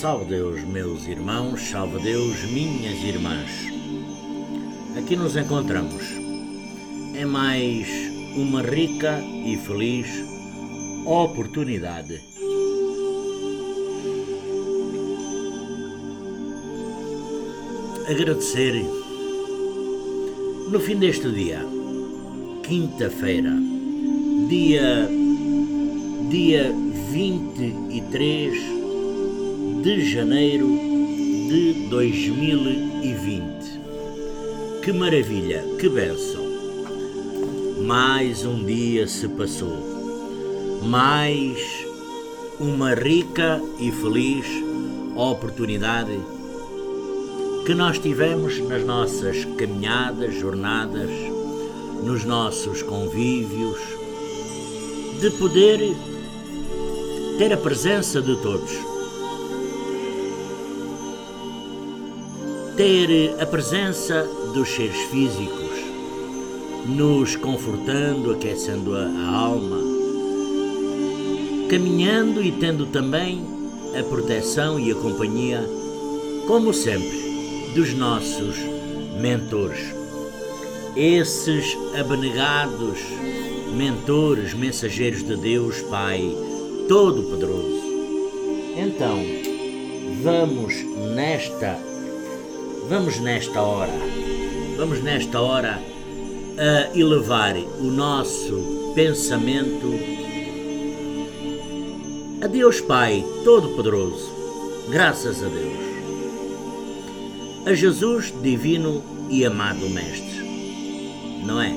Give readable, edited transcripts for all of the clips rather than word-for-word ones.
Salve Deus, meus irmãos, salve Deus, minhas irmãs. Aqui nos encontramos em mais uma rica e feliz oportunidade. Agradecer no fim deste dia, quinta-feira, dia 23 de janeiro de 2020. Que maravilha, que bênção! Mais um dia se passou, mais uma rica e feliz oportunidade que nós tivemos nas nossas caminhadas, jornadas, nos nossos convívios, de poder ter a presença de todos, ter a presença dos seres físicos, nos confortando, aquecendo a alma, caminhando e tendo também a proteção e a companhia, como sempre, dos nossos mentores. Esses abnegados mentores, mensageiros de Deus Pai Todo-Poderoso. Então, vamos nesta hora a elevar o nosso pensamento a Deus Pai Todo-Poderoso, graças a Deus, a Jesus divino e amado Mestre, não é?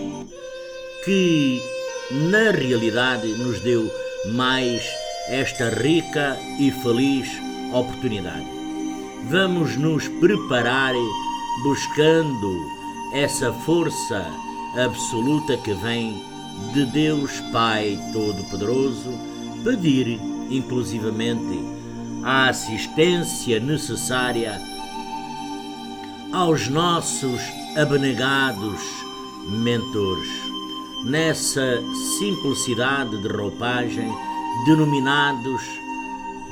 Que na realidade nos deu mais esta rica e feliz oportunidade. Vamos nos preparar buscando essa força absoluta que vem de Deus Pai Todo-Poderoso, pedir inclusivamente a assistência necessária aos nossos abnegados mentores, nessa simplicidade de roupagem, denominados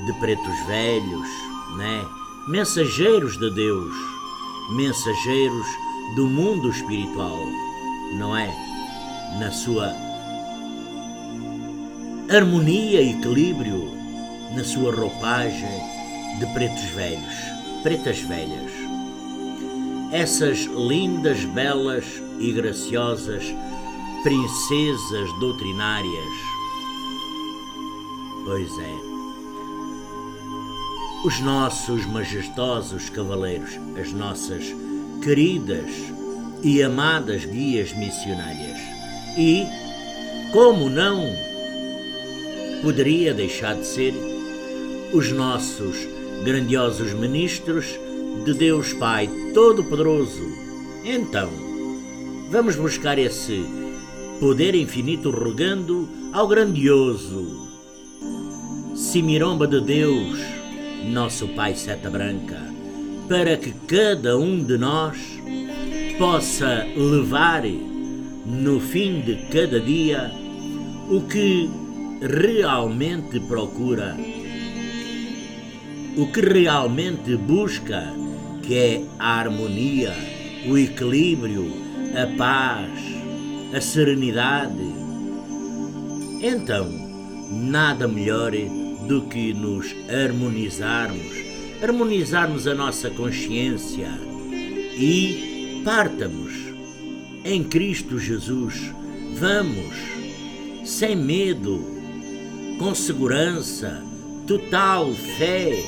de pretos velhos, né? Mensageiros de Deus, mensageiros do mundo espiritual, não é? Na sua harmonia e equilíbrio, na sua roupagem de pretos velhos, pretas velhas. Essas lindas, belas e graciosas princesas doutrinárias. Pois é, os nossos majestosos cavaleiros, as nossas queridas e amadas guias missionárias. E, como não poderia deixar de ser, os nossos grandiosos ministros de Deus Pai Todo-Poderoso. Então, vamos buscar esse poder infinito rogando ao grandioso Simiromba de Deus, nosso Pai Seta Branca, para que cada um de nós possa levar no fim de cada dia o que realmente procura, o que realmente busca, que é a harmonia, o equilíbrio, a paz, a serenidade. Então, nada melhor do que nos harmonizarmos a nossa consciência e partamos em Cristo Jesus. Vamos, sem medo, com segurança, total fé,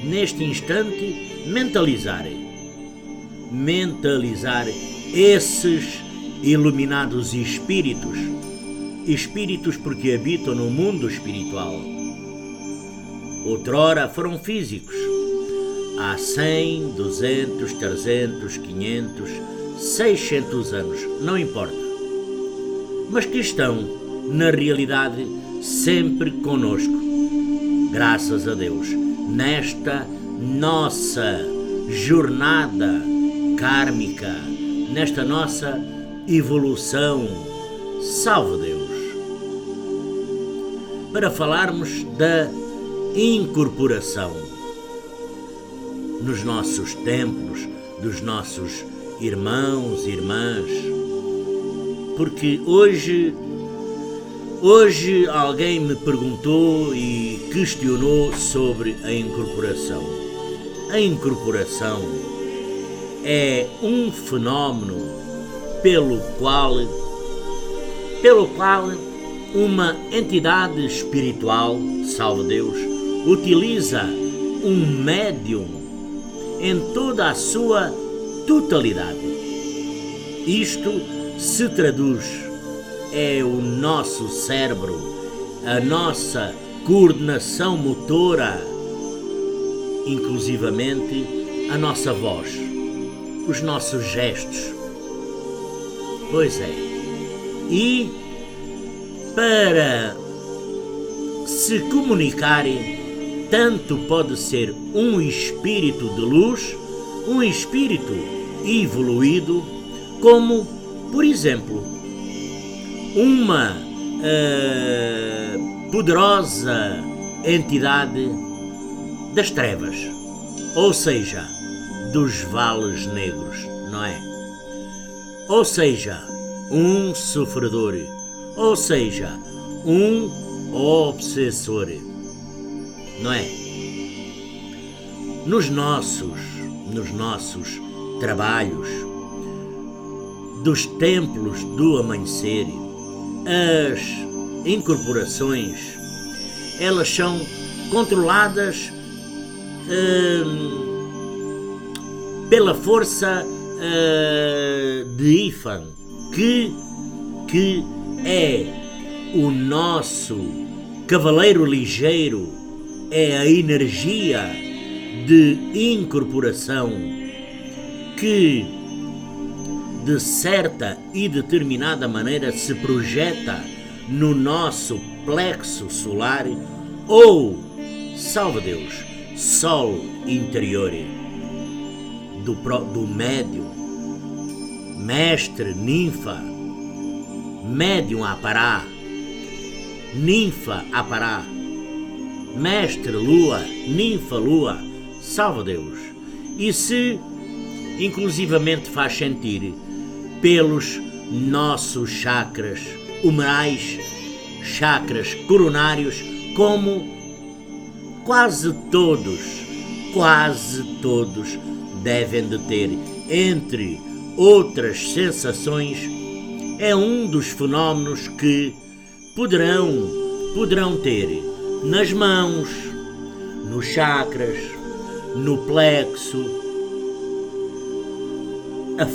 neste instante, mentalizar esses iluminados espíritos porque habitam no mundo espiritual. Outrora foram físicos, há 100, 200, 300, 500, 600 anos, não importa, mas que estão, na realidade, sempre conosco, graças a Deus, nesta nossa jornada kármica, nesta nossa evolução. Salve Deus! Para falarmos da incorporação. nos nossos templos, dos nossos irmãos e irmãs. Porque hoje alguém me perguntou e questionou sobre a incorporação. A incorporação é um fenómeno pelo qual uma entidade espiritual, salve Deus, utiliza um médium em toda a sua totalidade. Isto se traduz, é o nosso cérebro, a nossa coordenação motora, inclusivamente a nossa voz, os nossos gestos. Pois é. E para se comunicarem, tanto pode ser um espírito de luz, um espírito evoluído, como, por exemplo, uma poderosa entidade das trevas, ou seja, dos vales negros, não é? Ou seja, um sofredor, ou seja, um obsessor, não é? Nos nossos trabalhos, dos templos do amanhecer, as incorporações, elas são controladas pela força de Ifan, que é o nosso cavaleiro ligeiro, é a energia de incorporação que de certa e determinada maneira se projeta no nosso plexo solar ou, salve Deus, sol interior do médium, mestre ninfa, médium apará, ninfa apará, mestre lua, ninfa lua, salve Deus. E se inclusivamente faz sentir pelos nossos chakras humerais, chakras coronários, como quase todos devem de ter, entre outras sensações, é um dos fenómenos que poderão ter nas mãos, nos chakras, no plexo, a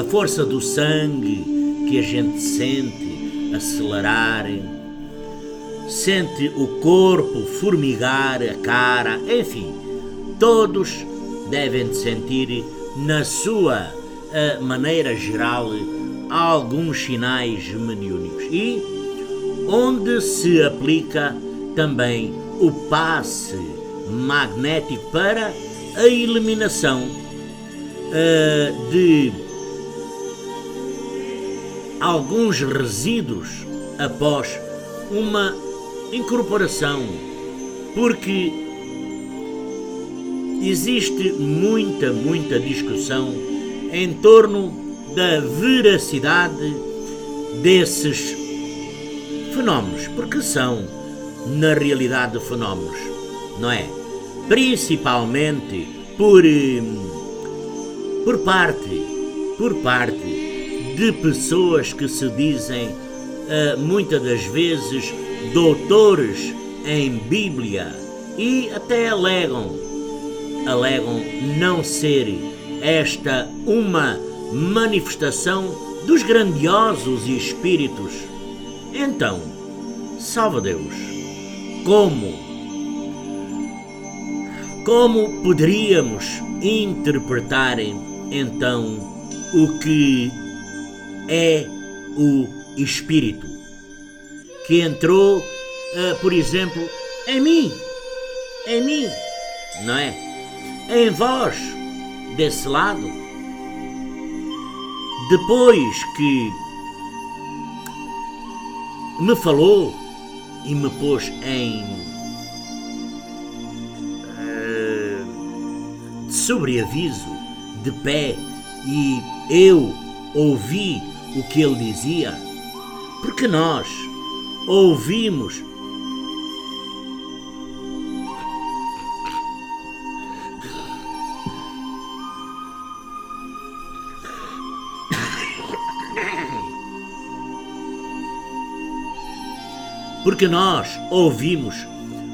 força do sangue que a gente sente acelerar, sente o corpo formigar, a cara, enfim, todos devem sentir na sua maneira geral alguns sinais mediúnicos, e onde se aplica também o passe magnético para a eliminação de alguns resíduos após uma incorporação, porque existe muita discussão em torno da veracidade desses fenómenos, porque são, na realidade, fenómenos, não é? Principalmente por parte de pessoas que se dizem muitas das vezes doutores em Bíblia e até alegam não ser esta uma manifestação dos grandiosos espíritos. Então, salve Deus, como poderíamos interpretar então o que é o espírito que entrou, por exemplo, em mim, não é? Em vós, desse lado, depois que me falou e me pôs em sobreaviso, de pé, e eu ouvi o que ele dizia, porque nós ouvimos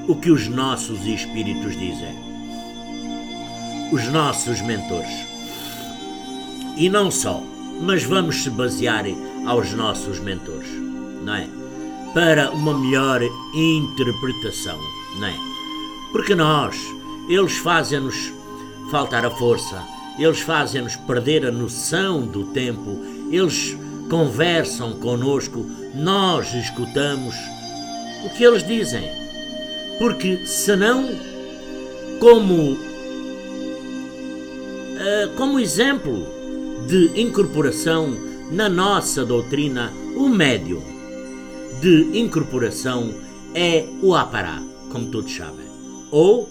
o que os nossos espíritos dizem, os nossos mentores. E não só, mas vamos se basear aos nossos mentores, não é? Para uma melhor interpretação, não é? Porque eles fazem-nos faltar a força, eles fazem-nos perder a noção do tempo, eles conversam connosco, nós escutamos o que eles dizem, porque senão, como exemplo de incorporação na nossa doutrina, o médium de incorporação é o Apará, como todos sabem, ou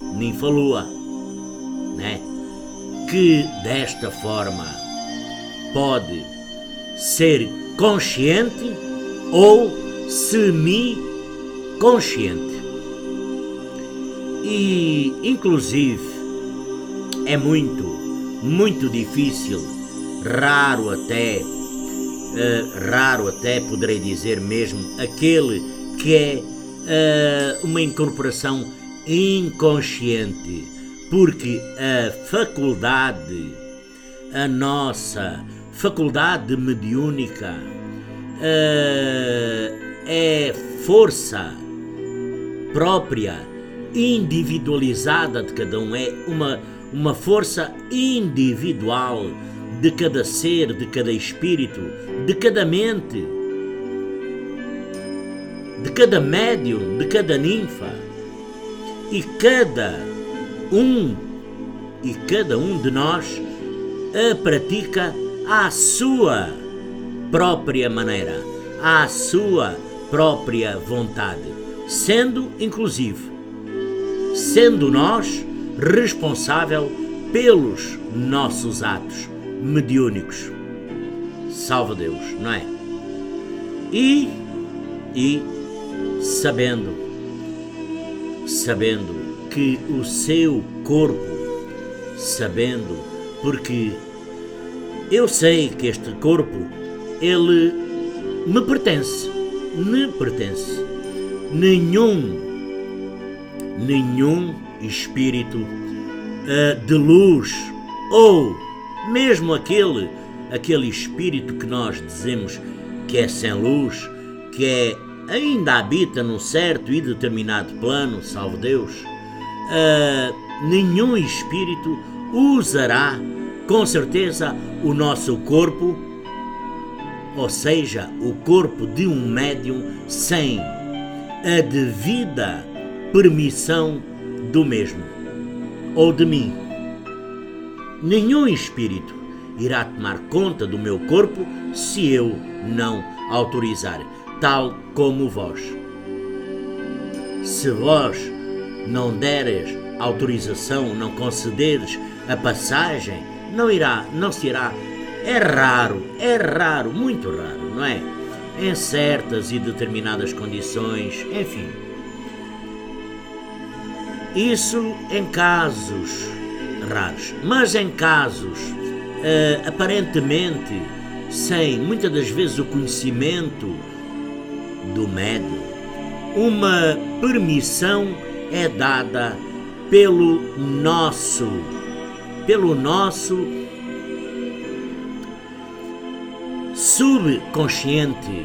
Ninfa-Lua, né? Que desta forma pode ser consciente ou semi-consciente. E, inclusive, é muito difícil, raro até poderei dizer mesmo, aquele que é uma incorporação inconsciente, porque a nossa faculdade mediúnica é força própria, individualizada de cada um, é uma força individual de cada ser, de cada espírito, de cada mente, de cada médium, de cada ninfa, e cada um de nós a pratica à sua própria maneira, à sua própria vontade, sendo nós responsável pelos nossos atos mediúnicos. Salve Deus, não é? E sabendo que o seu corpo, porque eu sei que este corpo, ele me pertence. Nenhum espírito de luz, ou mesmo aquele espírito que nós dizemos que é sem luz, que ainda habita num certo e determinado plano, salve Deus, nenhum espírito usará com certeza o nosso corpo, ou seja, o corpo de um médium, sem a devida permissão do mesmo, ou de mim. Nenhum espírito irá tomar conta do meu corpo se eu não autorizar, tal como vós. Se vós não deres autorização, não concederes a passagem, não se irá. É raro, muito raro, não é? Em certas e determinadas condições, enfim. Isso em casos raros, mas em casos aparentemente sem, muitas das vezes, o conhecimento do médium, uma permissão é dada pelo nosso subconsciente.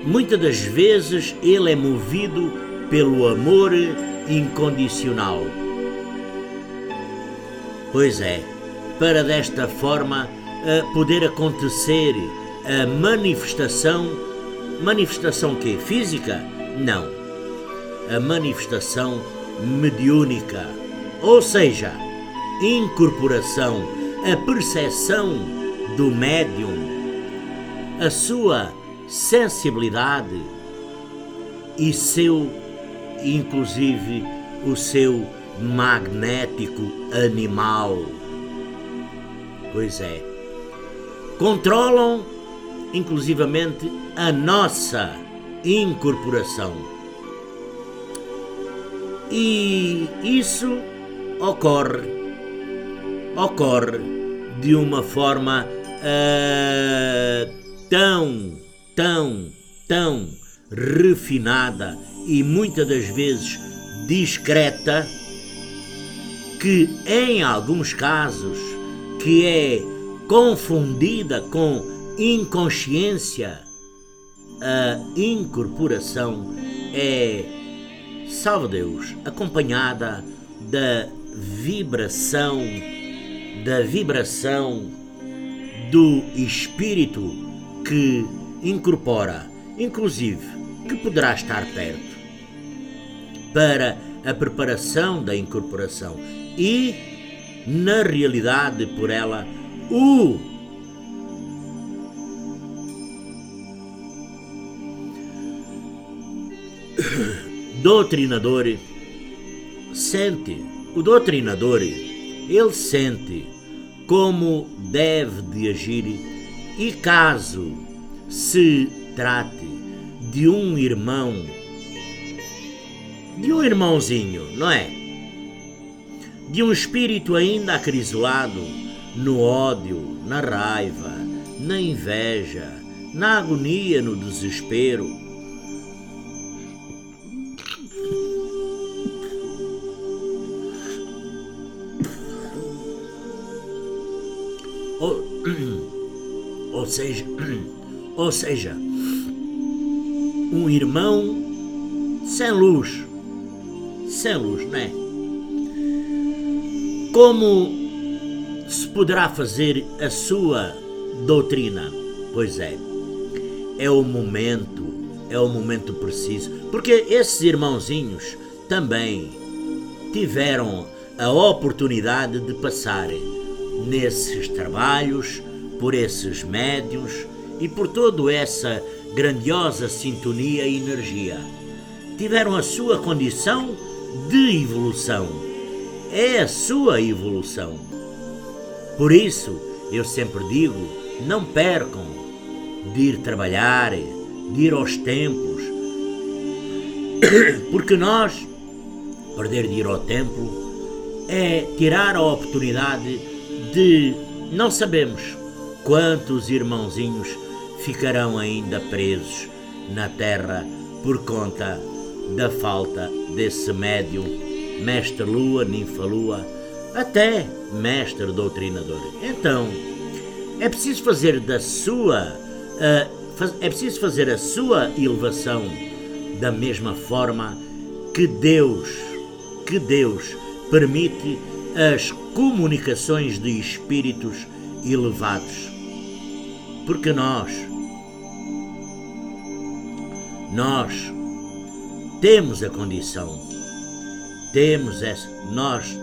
Muitas das vezes ele é movido pelo amor incondicional. Pois é, para desta forma poder acontecer a manifestação que física? Não. A manifestação mediúnica, ou seja, incorporação, a percepção do médium, a sua sensibilidade e inclusive o seu magnético animal. Pois é, controlam inclusivamente a nossa incorporação. E isso ocorre de uma forma tão refinada e muitas das vezes discreta, que em alguns casos que é confundida com inconsciência. A incorporação é, salve Deus, acompanhada da vibração do espírito que incorpora, inclusive que poderá estar perto, para a preparação da incorporação e, na realidade, por ela, o doutrinador sente. O doutrinador, ele sente como deve de agir, e caso se trate de um irmãozinho, não é? De um espírito ainda acrisolado no ódio, na raiva, na inveja, na agonia, no desespero. Ou seja, um irmão sem luz, não é? Como se poderá fazer a sua doutrina? Pois é o momento preciso, porque esses irmãozinhos também tiveram a oportunidade de passar nesses trabalhos, por esses médiuns e por toda essa grandiosa sintonia e energia. Tiveram a sua condição de evolução. É a sua evolução. Por isso, eu sempre digo, não percam de ir trabalhar, de ir aos templos, porque nós, perder de ir ao templo, é tirar a oportunidade de, não sabemos quantos irmãozinhos ficarão ainda presos na terra por conta da falta desse médium, mestre lua, ninfa lua, até mestre doutrinador. Então, é preciso fazer a sua elevação da mesma forma que Deus permite as comunicações de espíritos elevados. Porque nós temos a condição, nós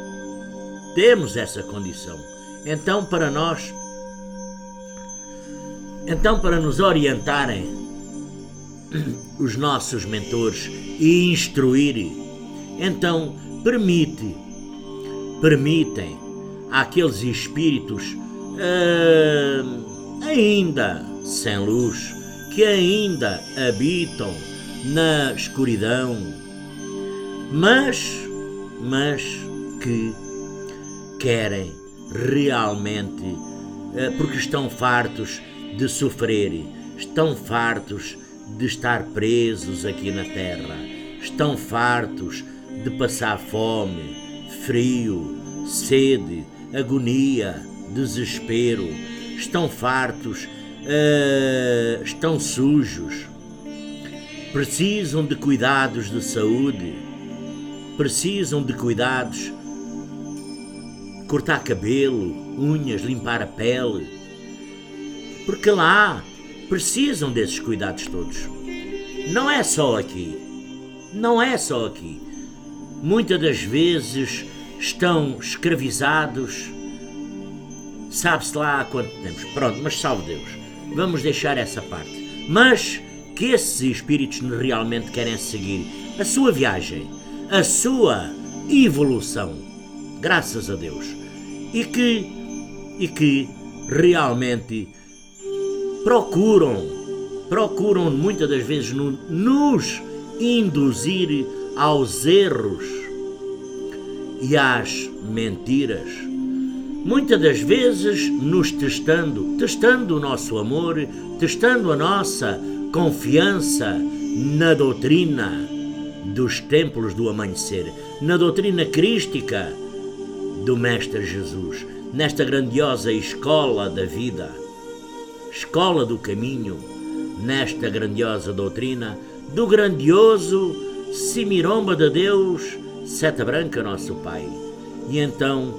temos essa condição. Então para nos orientarem os nossos mentores e instruírem, então permitem àqueles espíritos ainda sem luz, que ainda habitam na escuridão, mas que querem realmente, porque estão fartos de sofrer, estão fartos de estar presos aqui na terra, estão fartos de passar fome, frio, sede, agonia, desespero, estão fartos, estão sujos, precisam de cuidados de saúde, precisam de cuidados, cortar cabelo, unhas, limpar a pele, porque lá precisam desses cuidados todos. Não é só aqui. Muitas das vezes estão escravizados, sabe-se lá há quanto tempo. Pronto, mas salve Deus, vamos deixar essa parte. Mas que esses espíritos realmente querem seguir a sua viagem, a sua evolução, graças a Deus, e que realmente procuram muitas das vezes nos induzir aos erros e às mentiras, muitas das vezes nos testando o nosso amor, testando a nossa confiança na doutrina dos templos do amanhecer, na doutrina crística do Mestre Jesus, nesta grandiosa escola da vida, escola do caminho, nesta grandiosa doutrina do grandioso Semiromba de Deus, Seta Branca, nosso Pai. E então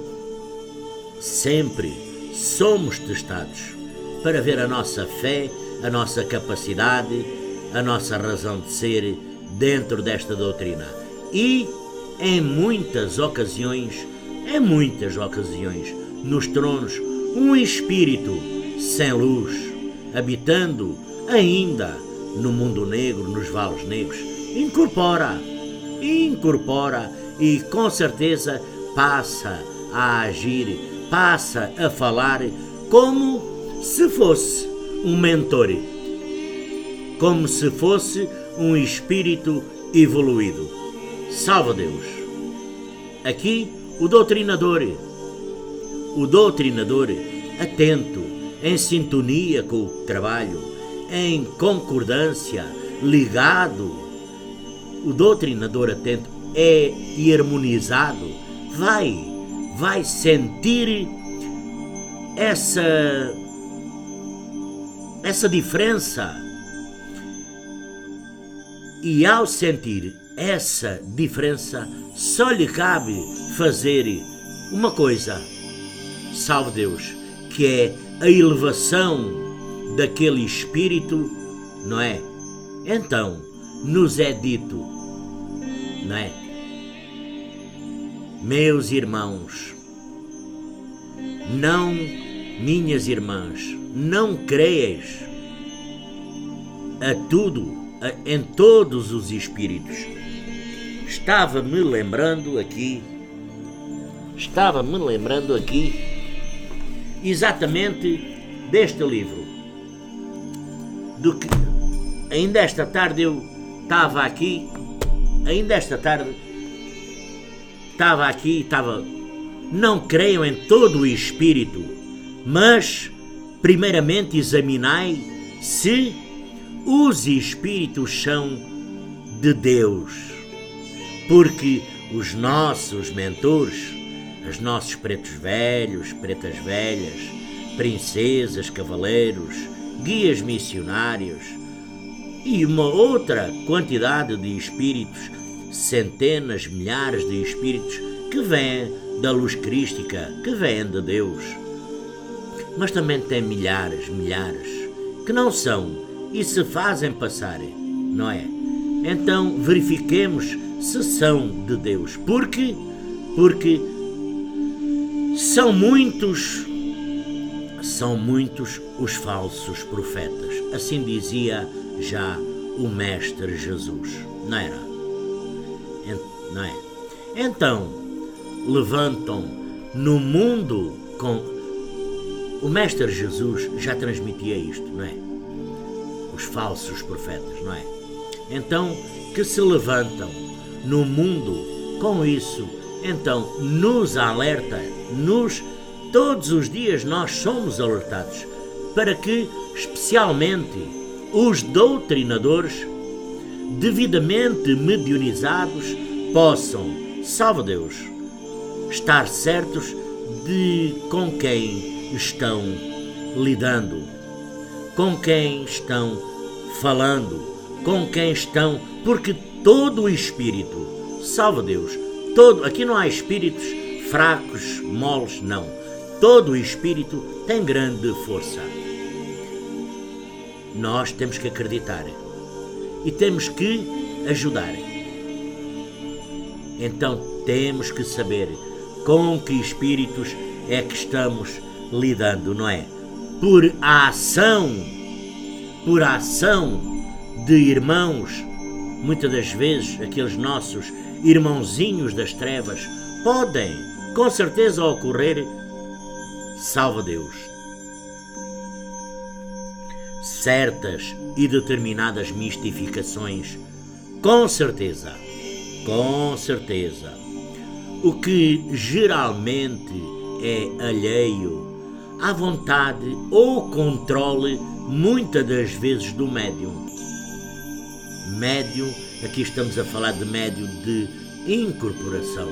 sempre somos testados para ver a nossa fé, a nossa capacidade, a nossa razão de ser dentro desta doutrina. E em muitas ocasiões, nos tornamos um espírito sem luz, habitando ainda no mundo negro, nos vales negros. Incorpora e com certeza passa a agir, passa a falar como se fosse um mentor, como se fosse um espírito evoluído. Salva Deus! Aqui o doutrinador atento, em sintonia com o trabalho, em concordância, ligado, o doutrinador atento e harmonizado vai sentir essa diferença. E ao sentir essa diferença, só lhe cabe fazer uma coisa, salve Deus, que é a elevação daquele espírito, não é? Então, nos é dito, não é? Meus irmãos, não, minhas irmãs, não creias em todos os espíritos. Estava-me lembrando aqui exatamente deste livro, do que ainda esta tarde eu estava aqui, não creiam em todo o espírito, mas primeiramente examinai se os espíritos são de Deus, porque os nossos mentores, os nossos pretos velhos, pretas velhas, princesas, cavaleiros, guias missionários e uma outra quantidade de espíritos, centenas, milhares de espíritos que vêm da luz crística, que vêm de Deus, mas também tem milhares que não são e se fazem passar, não é? Então verifiquemos se são de Deus, porque são muitos os falsos profetas, assim dizia já o Mestre Jesus, não era? Não é? Então levantam no mundo com... O Mestre Jesus já transmitia isto, não é? Os falsos profetas, não é? Então, que se levantam no mundo com isso, então nos alerta, todos os dias nós somos alertados para que, especialmente, os doutrinadores, devidamente mediunizados, possam, salve Deus, estar certos de com quem estão lidando, com quem estão falando, com quem estão, porque todo o espírito, salve Deus, aqui não há espíritos fracos, moles, não. Todo o espírito tem grande força. Nós temos que acreditar e temos que ajudar. Então temos que saber com que espíritos é que estamos lidando, não é? Por a ação de irmãos, muitas das vezes aqueles nossos irmãozinhos das trevas, podem com certeza ocorrer, salva Deus, certas e determinadas mistificações, com certeza, o que geralmente é alheio à vontade ou controle, muitas das vezes, do médium. Médium, aqui estamos a falar de médium de incorporação.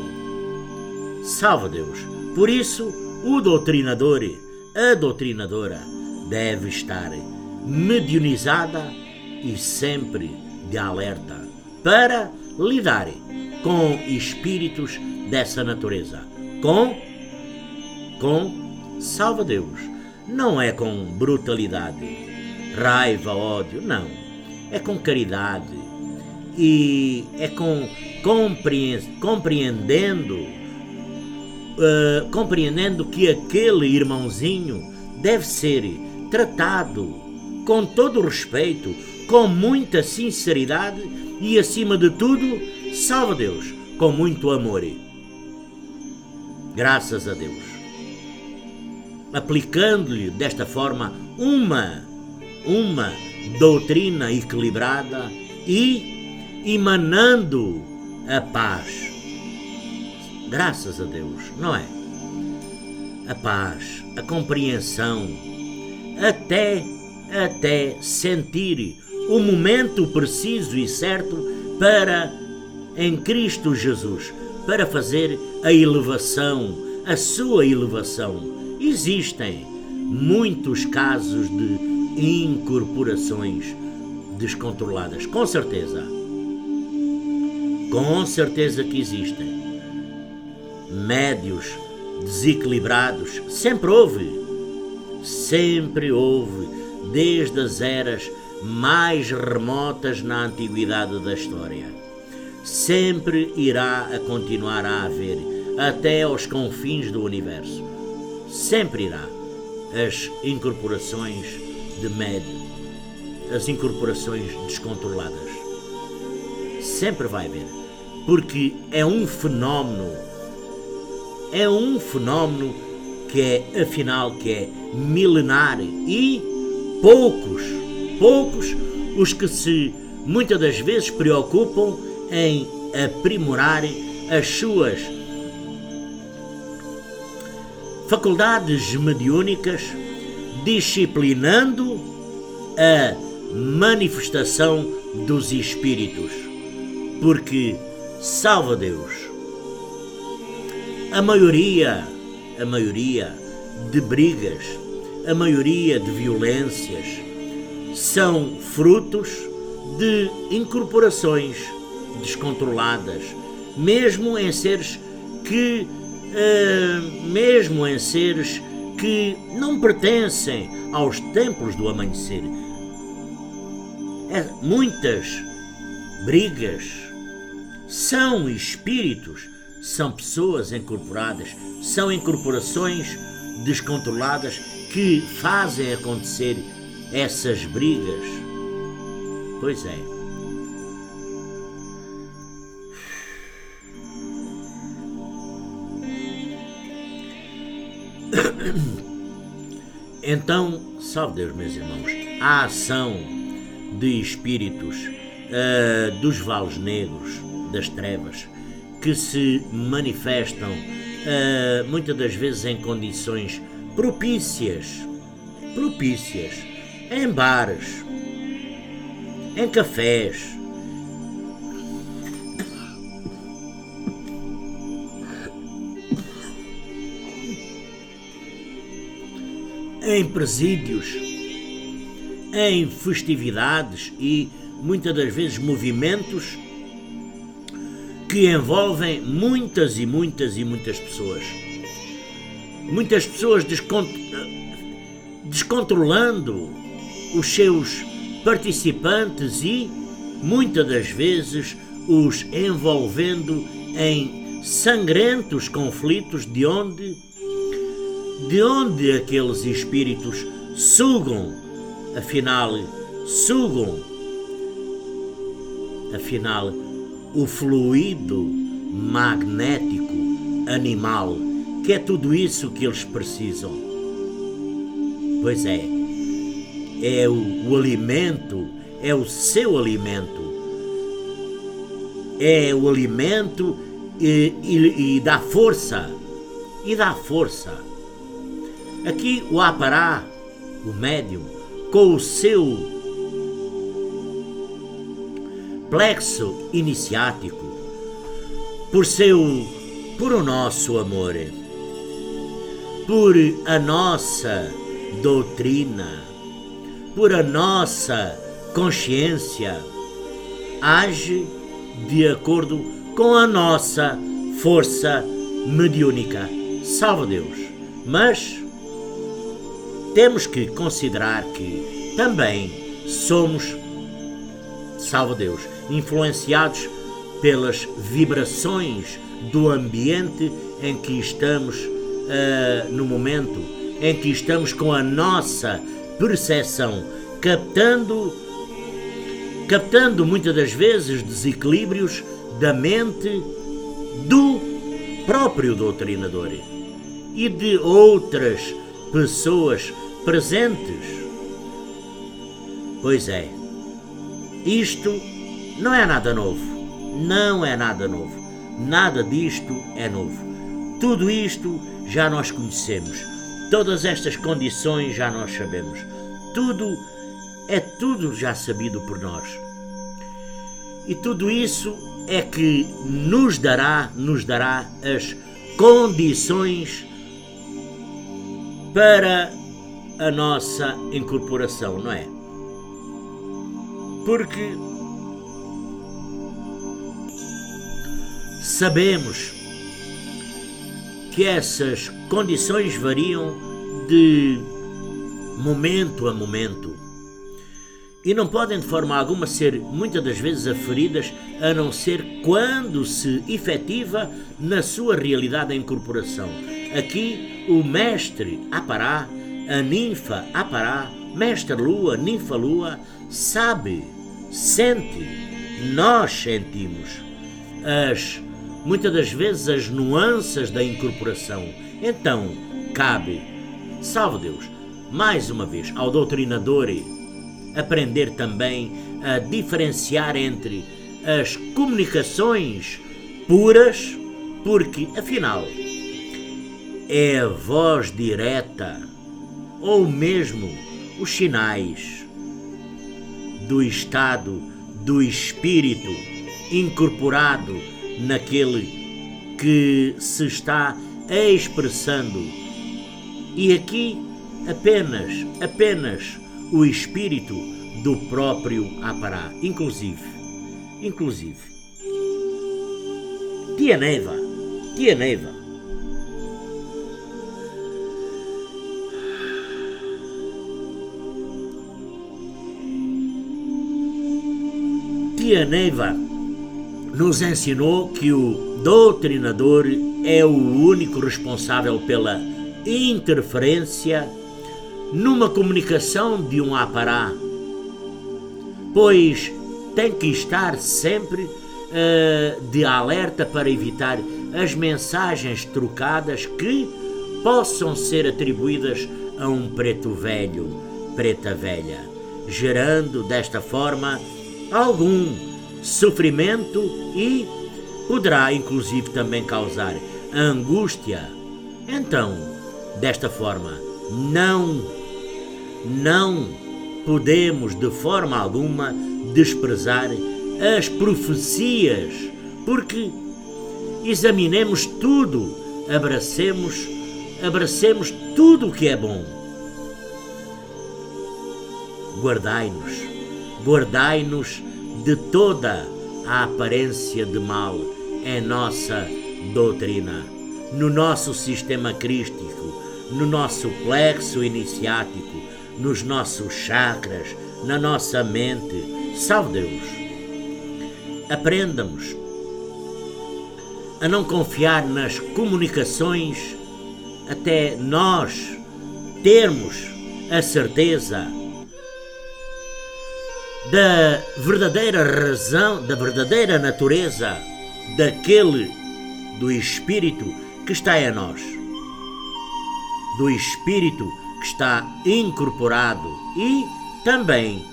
Salva Deus. Por isso, o doutrinador, a doutrinadora, deve estar mediunizada e sempre de alerta para lidar com espíritos dessa natureza. Salva Deus. Não é com brutalidade, raiva, ódio, não. É com caridade e é com compreendendo que aquele irmãozinho deve ser tratado com todo o respeito, com muita sinceridade e, acima de tudo, salva Deus, com muito amor. Graças a Deus. Aplicando-lhe desta forma uma doutrina equilibrada e emanando a paz. Graças a Deus, não é? A paz, a compreensão, até sentir o momento preciso e certo para, em Cristo Jesus, para fazer a elevação, a sua elevação. Existem muitos casos de incorporações descontroladas, com certeza que existem. Médios desequilibrados, sempre houve, desde as eras mais remotas na antiguidade da história. Sempre irá a continuar a haver, até aos confins do universo. Sempre irá as incorporações de médio, as incorporações descontroladas. Sempre vai haver, porque é um fenómeno que é, afinal, que é milenar, e poucos os que se muitas das vezes preocupam em aprimorar as suas faculdades mediúnicas, disciplinando a manifestação dos espíritos, porque, salva Deus, a maioria de brigas, a maioria de violências são frutos de incorporações descontroladas, mesmo em seres que não pertencem aos templos do amanhecer. Muitas brigas são espíritos, são pessoas incorporadas, são incorporações descontroladas que fazem acontecer essas brigas. Pois é. Então, salve Deus, meus irmãos, a ação de espíritos dos vales negros, das trevas, que se manifestam muitas das vezes em condições propícias, em bares, em cafés, em presídios, em festividades e muitas das vezes movimentos que envolvem muitas pessoas. Muitas pessoas descontrolando os seus participantes e muitas das vezes os envolvendo em sangrentos conflitos de onde aqueles espíritos sugam Afinal, o fluido magnético animal, que é tudo isso que eles precisam. Pois é o alimento, é o seu alimento. É o alimento e dá força. E dá força. Aqui o Apará, o médium, com o seu plexo iniciático, por o nosso amor, por a nossa doutrina, por a nossa consciência, age de acordo com a nossa força mediúnica. Salve Deus! Mas temos que considerar que também somos, salve Deus, influenciados pelas vibrações do ambiente em que estamos no momento, em que estamos com a nossa percepção, captando muitas das vezes desequilíbrios da mente do próprio doutrinador e de outras pessoas presentes. Pois é, isto não é nada novo. Não é nada novo. Nada disto é novo. Tudo isto já nós conhecemos. Todas estas condições já nós sabemos. Tudo já sabido por nós. E tudo isso é que nos dará as condições para a nossa incorporação, não é? Porque sabemos que essas condições variam de momento a momento e não podem de forma alguma ser muitas das vezes aferidas, a não ser quando se efetiva na sua realidade a incorporação. Aqui o mestre Apará, a ninfa Apará, mestre Lua, ninfa Lua, sabe, sente, nós sentimos muitas das vezes as nuances da incorporação. Então cabe, salve Deus, mais uma vez ao doutrinador aprender também a diferenciar entre as comunicações puras, porque afinal é a voz direta ou mesmo os sinais do estado do espírito incorporado naquele que se está expressando. E aqui apenas o espírito do próprio Apará, inclusive Tia Neiva, Tia Neiva nos ensinou que o doutrinador é o único responsável pela interferência numa comunicação de um Apará, pois tem que estar sempre de alerta para evitar as mensagens trocadas que possam ser atribuídas a um preto velho, preta velha, gerando desta forma algum sofrimento e poderá inclusive também causar angústia. Então, desta forma, não podemos de forma alguma desprezar as profecias, porque examinemos tudo, abracemos tudo o que é bom. Guardai-nos de toda a aparência de mal em nossa doutrina, no nosso sistema crístico, no nosso plexo iniciático, nos nossos chakras, na nossa mente. Salve Deus! Aprendamos a não confiar nas comunicações até nós termos a certeza da verdadeira razão, da verdadeira natureza do Espírito que está em nós, do Espírito que está incorporado, e também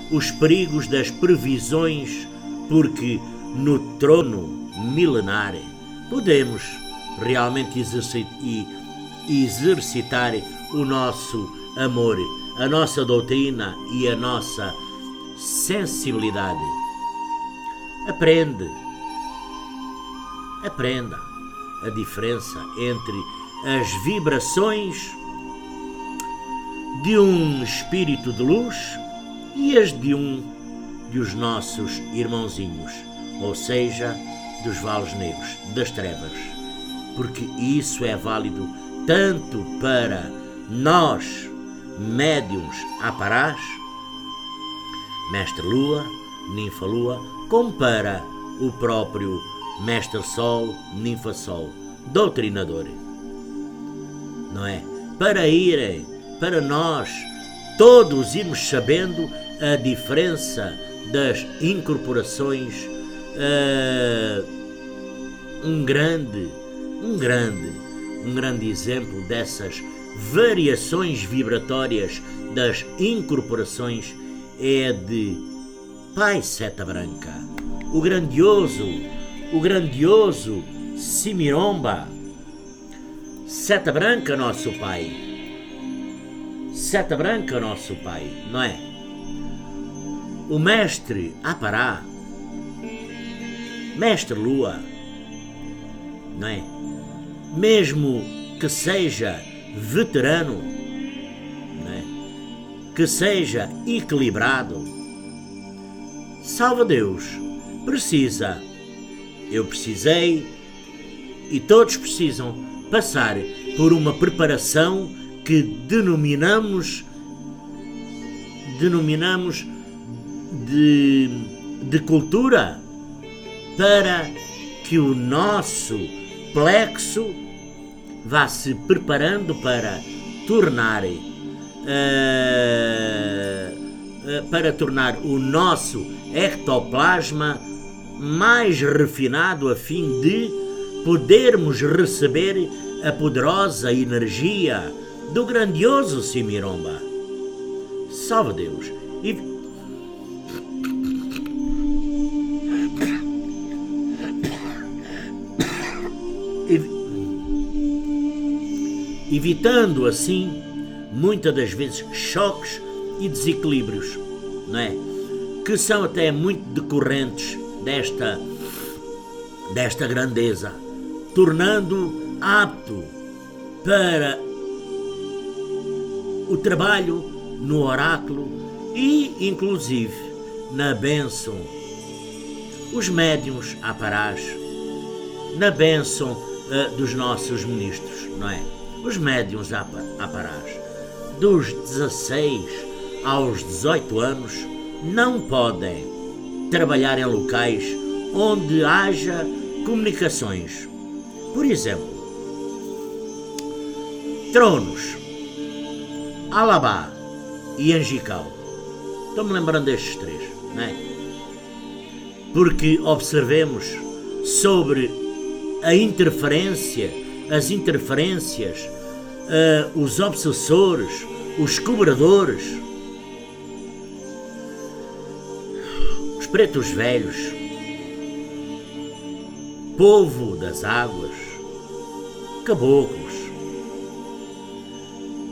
os perigos das previsões, porque no trono milenar podemos realmente exercitar o nosso amor, a nossa doutrina e a nossa sensibilidade. Aprenda a diferença entre as vibrações de um espírito de luz e as de os nossos irmãozinhos, ou seja, dos vales negros, das trevas, porque isso é válido tanto para nós, médiuns aparás, Mestre Lua, Ninfa Lua, como para o próprio Mestre Sol, Ninfa Sol, doutrinador, não é? Para nós todos irmos sabendo a diferença das incorporações, um grande exemplo dessas variações vibratórias das incorporações é de Pai Seta Branca, o grandioso Simiromba. Seta Branca, nosso Pai. Seta Branca, nosso Pai, não é? O Mestre Apará, Mestre Lua, não é? Mesmo que seja veterano, não é? Que seja equilibrado, salva Deus, eu precisei e todos precisam passar por uma preparação que denominamos de cultura, para que o nosso plexo vá se preparando para tornar o nosso ectoplasma mais refinado, a fim de podermos receber a poderosa energia do grandioso Simiromba. Salve Deus! Evitando assim muitas das vezes choques e desequilíbrios, não é? Que são até muito decorrentes desta grandeza, tornando apto para o trabalho no oráculo e inclusive na bênção, os médiuns aparás, na bênção dos nossos ministros, não é? Os médiuns aparás, dos 16 aos 18 anos, não podem trabalhar em locais onde haja comunicações. Por exemplo, Tronos, Alabá e Angical. Estou-me lembrando destes três, não é? Porque observemos sobre as interferências, os obsessores, os cobradores, os pretos velhos, povo das águas, caboclos.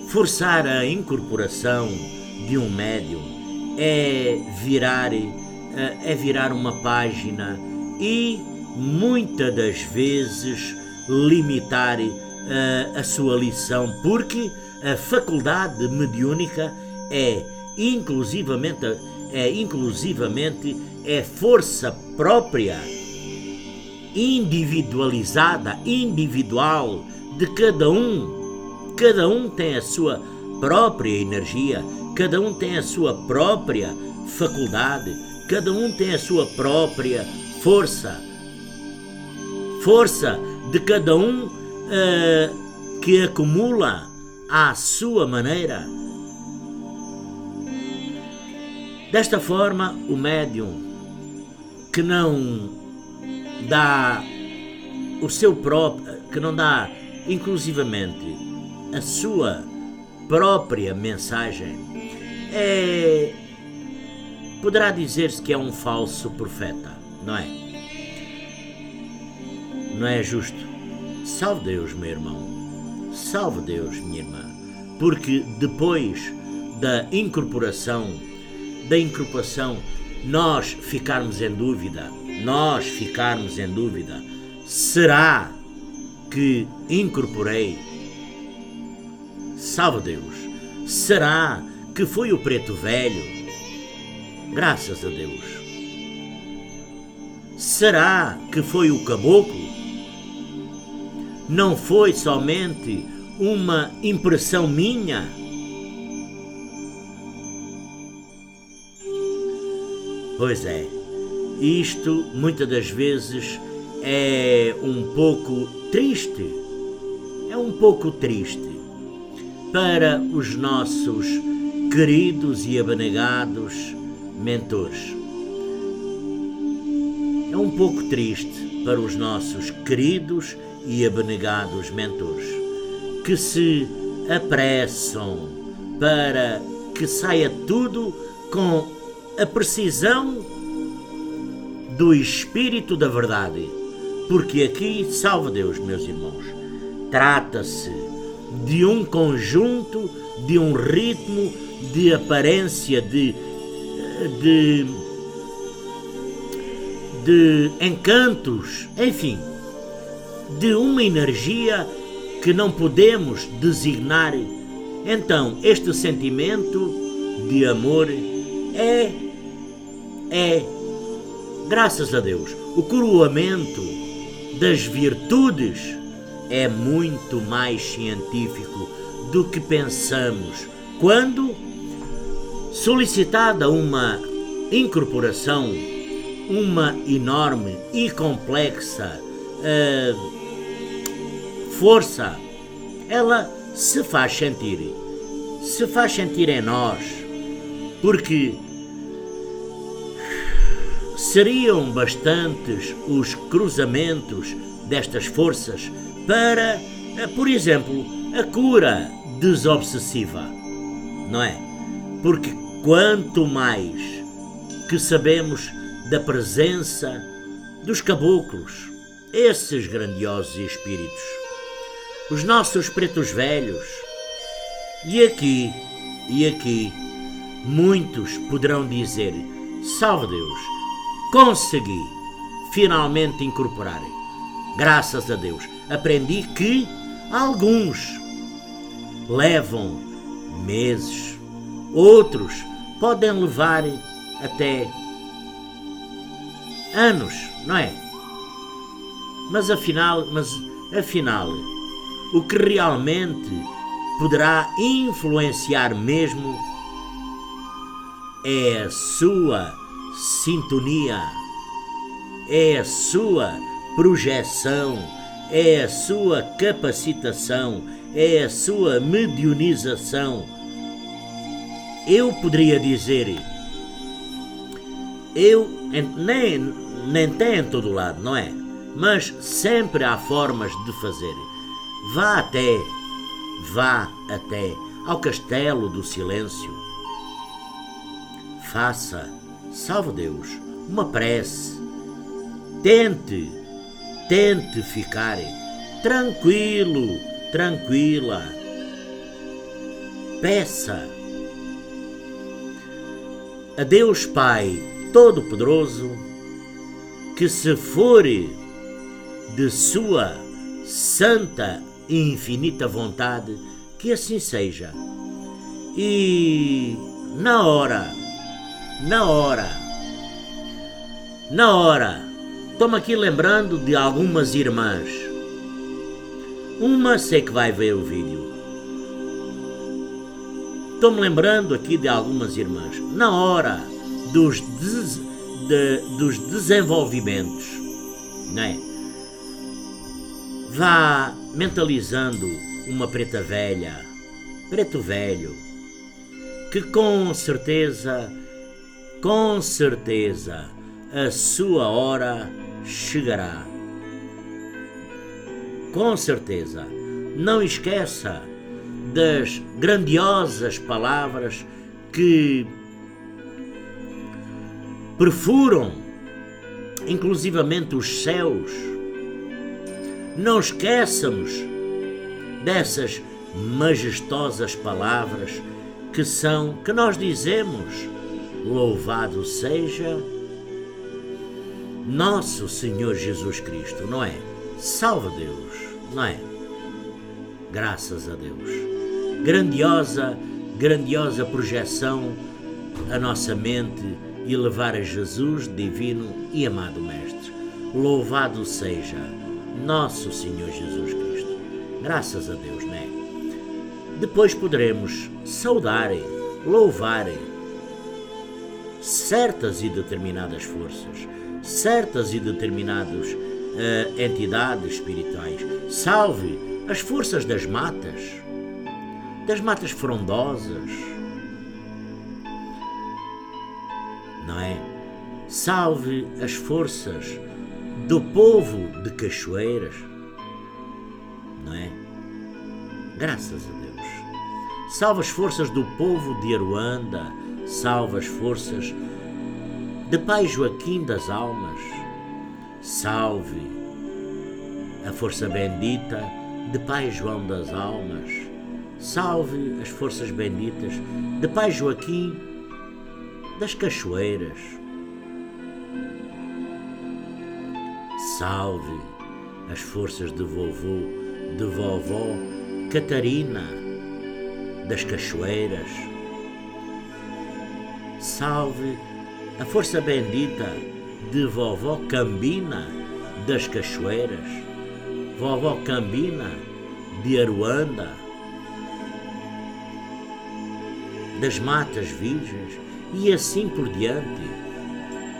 Forçar a incorporação de um médium é virar uma página e muitas das vezes limitar a sua lição, porque a faculdade mediúnica é inclusivamente força própria, individualizada, individual de cada um. Cada um tem a sua própria energia, cada um tem a sua própria faculdade, cada um tem a sua própria força de cada um que acumula à sua maneira. Desta forma, o médium que não dá o seu próprio, que não dá inclusivamente a sua própria mensagem, poderá dizer-se que é um falso profeta, não é? Não é justo? Salve Deus, meu irmão, salve Deus, minha irmã, porque depois da incorporação, nós ficarmos em dúvida, será que incorporei? Salve Deus, será que foi o preto velho? Graças a Deus. Será que foi o caboclo? Não foi somente uma impressão minha? Pois é, isto muitas das vezes é um pouco triste. É um pouco triste para os nossos queridos e abnegados mentores. É um pouco triste para os nossos queridos e abnegados mentores que se apressam para que saia tudo com a precisão do Espírito da Verdade. Porque aqui, salve Deus, meus irmãos, trata-se de um conjunto, de um ritmo, de aparência, de encantos, enfim, de uma energia que não podemos designar. Então, este sentimento de amor é, graças a Deus, o coroamento das virtudes. É muito mais científico do que pensamos quando solicitada uma incorporação, uma enorme e complexa força, ela se faz sentir em nós, porque seriam bastantes os cruzamentos destas forças para, por exemplo, a cura desobsessiva, não é? Porque quanto mais que sabemos da presença dos caboclos, esses grandiosos espíritos, os nossos pretos velhos, e aqui muitos poderão dizer: salve Deus, consegui finalmente incorporar. Graças a Deus, aprendi que alguns levam meses, outros podem levar até anos, não é? Mas afinal, o que realmente poderá influenciar mesmo é a sua sintonia, é a sua projeção, é a sua capacitação, é a sua mediunização. Eu poderia dizer, nem tem em todo lado, não é? Mas sempre há formas de fazer. Vá até ao castelo do silêncio. Faça, salve Deus, uma prece. Tente ficar tranquilo, tranquila. Peça a Deus Pai Todo-Poderoso que, se for de sua santa e infinita vontade, que assim seja. E na hora, estou-me aqui lembrando de algumas irmãs. Uma sei que vai ver o vídeo. Estou-me lembrando aqui de algumas irmãs. Na hora dos desenvolvimentos, não é? Vá mentalizando uma preta velha, preto velho, que com certeza com certeza a sua hora chegará. Com certeza. Não esqueça das grandiosas palavras que perfuram inclusivamente os céus. Não esqueçamos dessas majestosas palavras que nós dizemos: louvado seja nosso Senhor Jesus Cristo, não é? Salve Deus, não é? Graças a Deus. Grandiosa projeção a nossa mente e levar a Jesus, divino e amado Mestre. Louvado seja nosso Senhor Jesus Cristo. Graças a Deus, não é? Depois poderemos saudar, louvar certas e determinadas forças, certas e determinadas entidades espirituais. Salve as forças das matas frondosas, não é? Salve as forças do povo de Cachoeiras, não é? Graças a Deus. Salve as forças do povo de Aruanda, salve as forças de Pai Joaquim das Almas, salve a força bendita de Pai João das Almas, salve as forças benditas de Pai Joaquim das Cachoeiras, salve as forças de vovó Catarina das Cachoeiras, salve a força bendita de vovó Cambina das Cachoeiras, vovó Cambina de Aruanda, das Matas Virgens e assim por diante.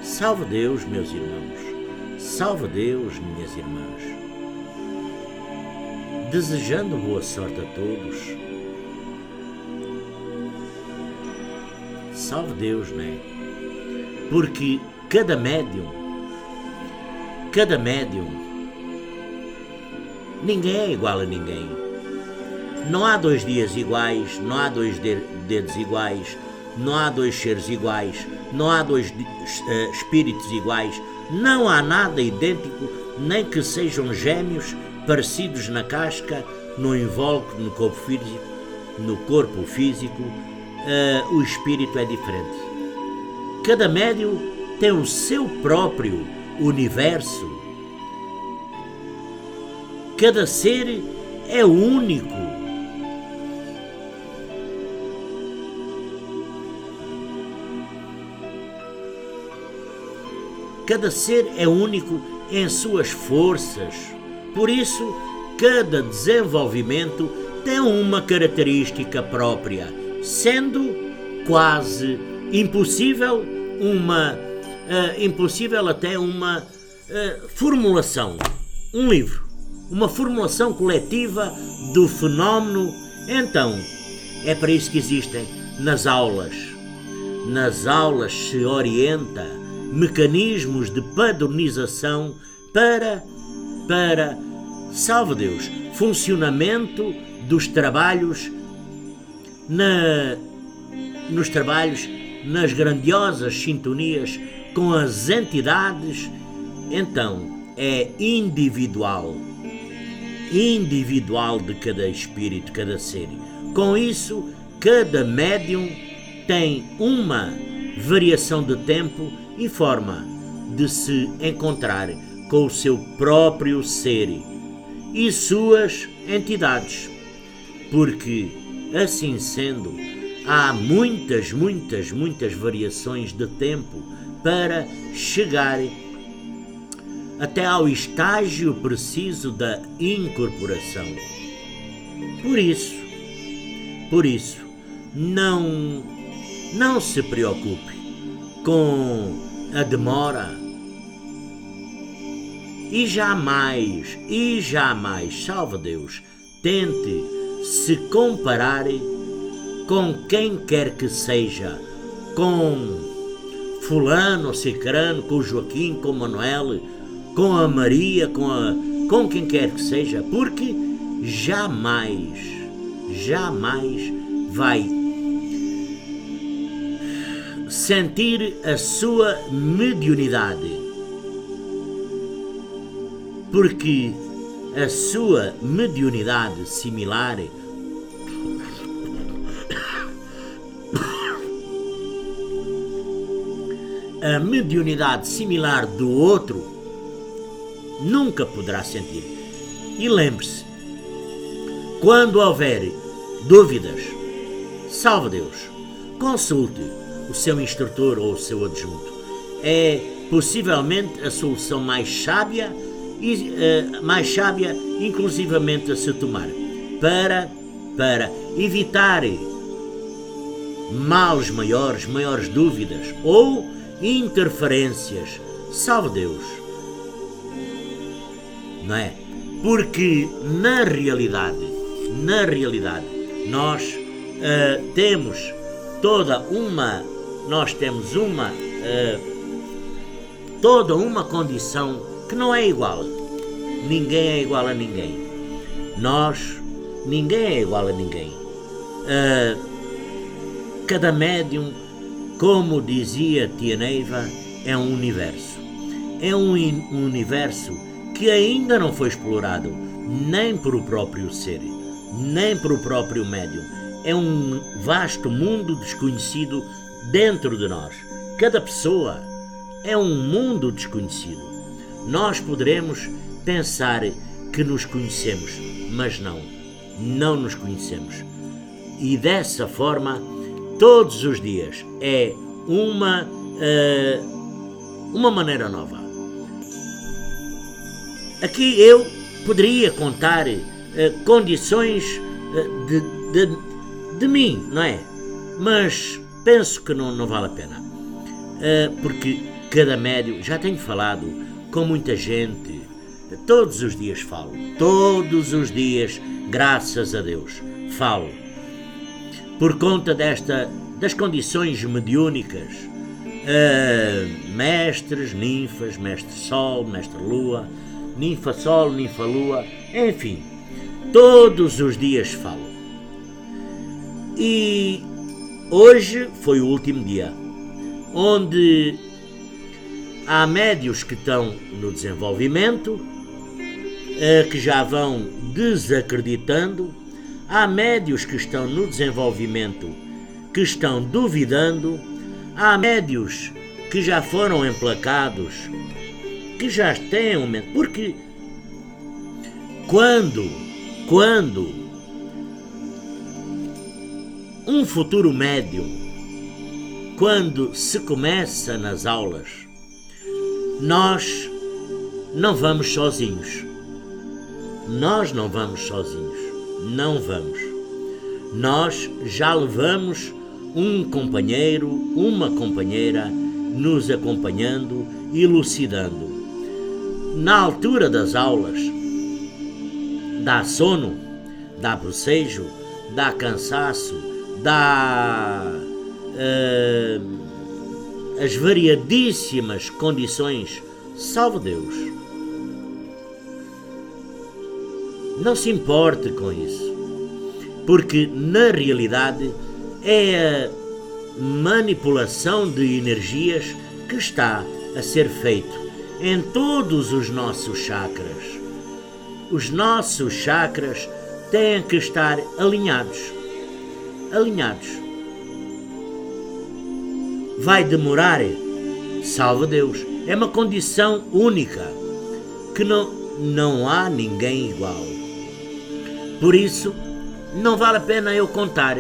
Salve Deus, meus irmãos, salve Deus, minhas irmãs. Desejando boa sorte a todos. Salve Deus, não é? Porque cada médium, ninguém é igual a ninguém. Não há dois dias iguais, não há dois dedos iguais, não há dois seres iguais, não há dois espíritos iguais, não há nada idêntico, nem que sejam gêmeos parecidos na casca, no invólucro, no corpo físico, o espírito é diferente. Cada médium tem o seu próprio universo. Cada ser é único. Cada ser é único em suas forças. Por isso, cada desenvolvimento tem uma característica própria, sendo quase impossível até uma formulação, um livro, uma formulação coletiva do fenómeno. Então, é para isso que existem nas aulas. Nas aulas se orienta mecanismos de padronização para salve Deus, funcionamento dos trabalhos nos trabalhos, nas grandiosas sintonias com as entidades. Então é individual de cada espírito, cada ser. Com isso, cada médium tem uma variação de tempo e forma de se encontrar com o seu próprio ser e suas entidades, porque, assim sendo, há muitas variações de tempo para chegar até ao estágio preciso da incorporação. Por isso, não se preocupe com a demora e jamais, salve Deus, tente se comparar com quem quer que seja, com fulano ou cicrano, com o Joaquim, com o Manuel, com a Maria, com quem quer que seja, porque jamais vai sentir a sua mediunidade, porque a sua mediunidade similar a mediunidade similar do outro nunca poderá sentir. E lembre-se, quando houver dúvidas, salve Deus, consulte o seu instrutor ou o seu adjunto. É possivelmente a solução mais sábia, inclusivamente a se tomar, para evitar males maiores dúvidas ou interferências. Salve Deus, não é? Porque na realidade nós temos toda uma condição que não é igual. Ninguém é igual a ninguém. Ninguém é igual a ninguém. Cada médium, como dizia Tia Neiva, é um universo. É um universo que ainda não foi explorado, nem por o próprio ser, nem por o próprio médium. É um vasto mundo desconhecido dentro de nós. Cada pessoa é um mundo desconhecido. Nós poderemos pensar que nos conhecemos, mas não nos conhecemos. E dessa forma, todos os dias é uma maneira nova. Aqui eu poderia contar condições de mim, não é? Mas penso que não vale a pena. Porque cada médium, já tenho falado com muita gente, todos os dias falo, todos os dias, graças a Deus, falo. Por conta das condições mediúnicas, mestres, ninfas, mestre Sol, mestre Lua, ninfa Sol, ninfa Lua, enfim, todos os dias falo. E hoje foi o último dia, onde há médios que estão no desenvolvimento, que já vão desacreditando. Há médios que estão no desenvolvimento, que estão duvidando. Há médios que já foram emplacados, que já têm um medo. Porque quando um futuro médium, quando se começa nas aulas, nós não vamos sozinhos. Não vamos. Nós já levamos um companheiro, uma companheira nos acompanhando, elucidando. Na altura das aulas, dá sono, dá bocejo, dá cansaço, dá as variadíssimas condições. Salve Deus. Não se importe com isso, porque na realidade é a manipulação de energias que está a ser feito em todos os nossos chakras. Os nossos chakras têm que estar alinhados. Vai demorar, salve Deus, é uma condição única, que não há ninguém igual. Por isso, não vale a pena eu contar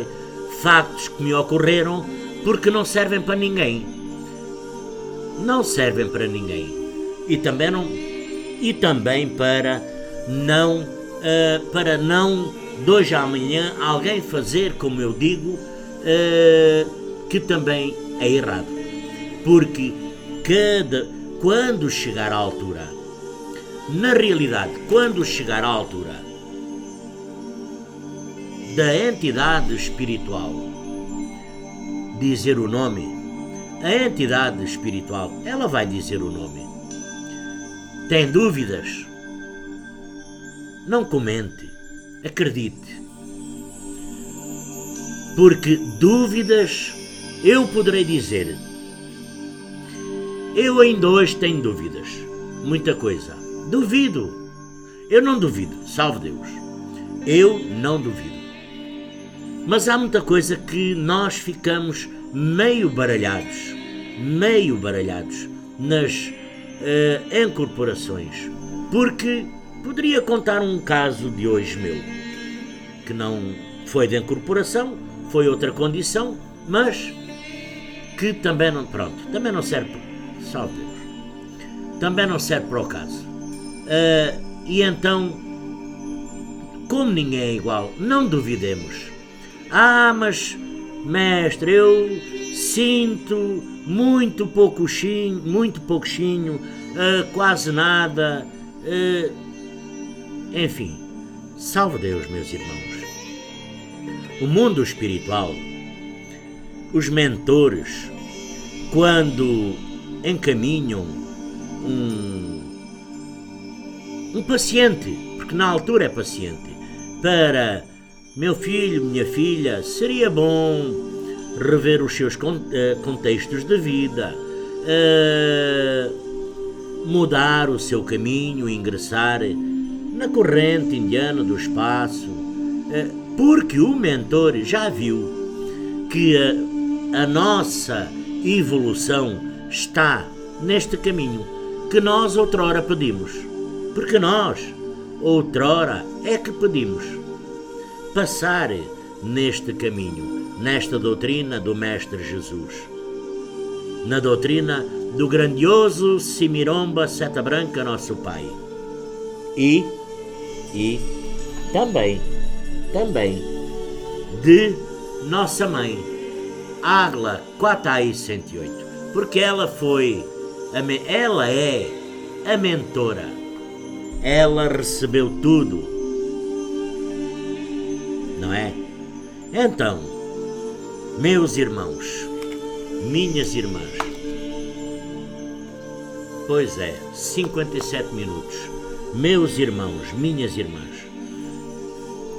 factos que me ocorreram, porque não servem para ninguém. Não servem para ninguém. E também para não de hoje à amanhã alguém fazer como eu digo, que também é errado. Porque quando chegar à altura, na realidade, quando chegar à altura da entidade espiritual dizer o nome, a entidade espiritual, ela vai dizer o nome. Tem dúvidas? Não comente, acredite. Porque dúvidas, eu poderei dizer, eu ainda hoje tenho dúvidas, muita coisa. Duvido, eu não duvido, salve Deus, eu não duvido. Mas há muita coisa que nós ficamos meio baralhados nas incorporações. Porque poderia contar um caso de hoje meu, que não foi de incorporação, foi outra condição, mas que também não, pronto, também não serve, salve Deus, também não serve para o caso. E então, como ninguém é igual, não duvidemos. Mas mestre, eu sinto muito pouquinho, quase nada, enfim, salve Deus, meus irmãos. O mundo espiritual, os mentores, quando encaminham um paciente, porque na altura é paciente, para meu filho, minha filha, seria bom rever os seus contextos de vida, mudar o seu caminho, ingressar na corrente indiana do espaço, porque o mentor já viu que a nossa evolução está neste caminho que nós outrora pedimos, porque nós outrora é que pedimos passar neste caminho, nesta doutrina do Mestre Jesus, na doutrina do grandioso Simiromba Seta Branca, nosso Pai, e também de nossa mãe, Agla Quatai 108, porque ela é a mentora, ela recebeu tudo, não é? Então, meus irmãos, minhas irmãs, pois é, 57 minutos, meus irmãos, minhas irmãs,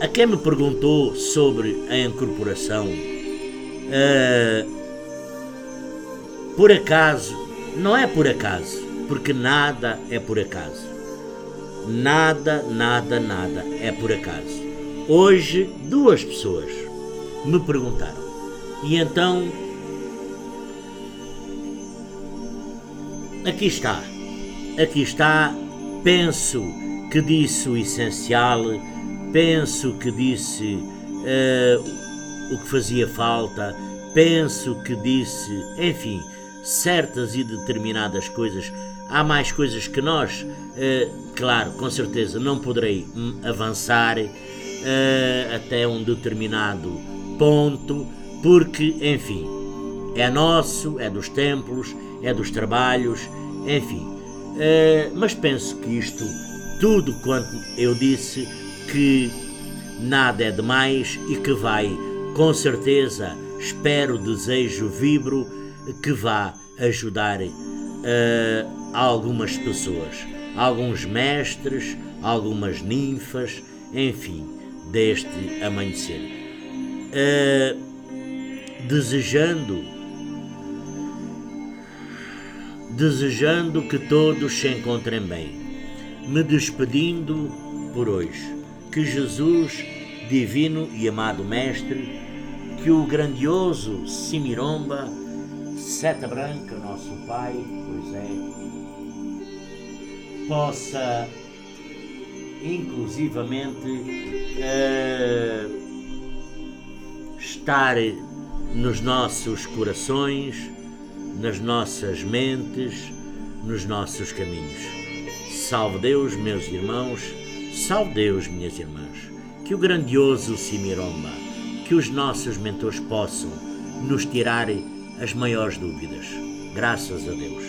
a quem me perguntou sobre a incorporação, por acaso, não é por acaso, porque nada é por acaso, nada é por acaso. Hoje, 2 pessoas me perguntaram. E então, aqui está, penso que disse o essencial, penso que disse o que fazia falta, penso que disse, enfim, certas e determinadas coisas. Há mais coisas que nós, claro, com certeza não poderei avançar até um determinado ponto, porque, enfim, é nosso, é dos templos, é dos trabalhos, enfim. Mas penso que isto, tudo quanto eu disse, que nada é demais e que vai, com certeza, espero, desejo, vibro, que vá ajudar a algumas pessoas, alguns mestres, algumas ninfas, enfim, deste amanhecer. Desejando que todos se encontrem bem, me despedindo por hoje, que Jesus, divino e amado Mestre, que o grandioso Simiromba, Seta Branca, nosso Pai, pois é, possa inclusivamente estar nos nossos corações, nas nossas mentes, nos nossos caminhos. Salve Deus, meus irmãos, salve Deus, minhas irmãs, que o grandioso Simiromba, que os nossos mentores possam nos tirar as maiores dúvidas. Graças a Deus.